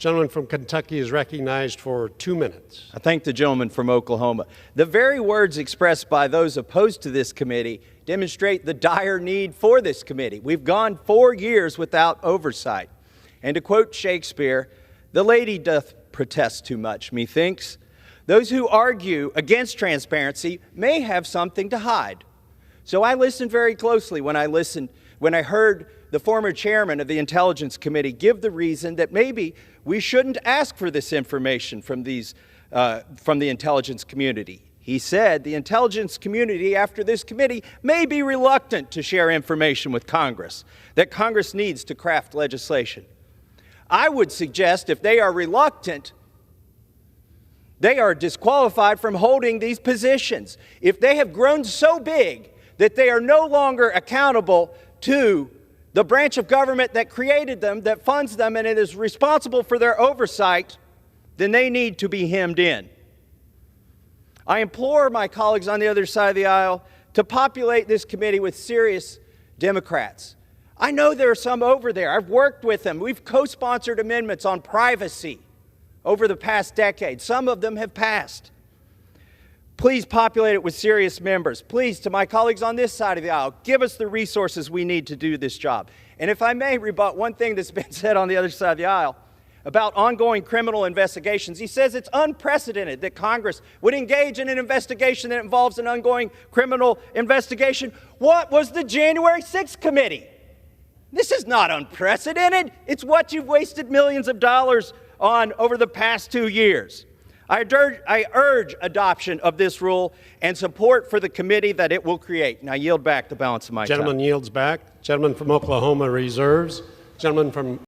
Gentleman from Kentucky is recognized for 2 minutes. I thank the gentleman from Oklahoma. The very words expressed by those opposed to this committee demonstrate the dire need for this committee. We've gone 4 years without oversight. And to quote Shakespeare, "The lady doth protest too much, methinks. Those who argue against transparency may have something to hide." So I listened very closely when I heard the former chairman of the Intelligence Committee give the reason that maybe we shouldn't ask for this information from the intelligence community. He said the intelligence community, after this committee, may be reluctant to share information with Congress, that Congress needs to craft legislation. I would suggest if they are reluctant, they are disqualified from holding these positions. If they have grown so big that they are no longer accountable to the branch of government that created them, that funds them, and it is responsible for their oversight, then they need to be hemmed in. I implore my colleagues on the other side of the aisle to populate this committee with serious Democrats. I know there are some over there. I've worked with them. We've co-sponsored amendments on privacy over the past decade. Some of them have passed. Please populate it with serious members. Please, to my colleagues on this side of the aisle, give us the resources we need to do this job. And if I may rebut one thing that's been said on the other side of the aisle about ongoing criminal investigations, he says it's unprecedented that Congress would engage in an investigation that involves an ongoing criminal investigation. What was the January 6th committee? This is not unprecedented. It's what you've wasted millions of dollars on over the past 2 years. I urge adoption of this rule and support for the committee that it will create. And I yield back the balance of my time. Gentleman yields back. Gentleman from Oklahoma reserves. Gentleman from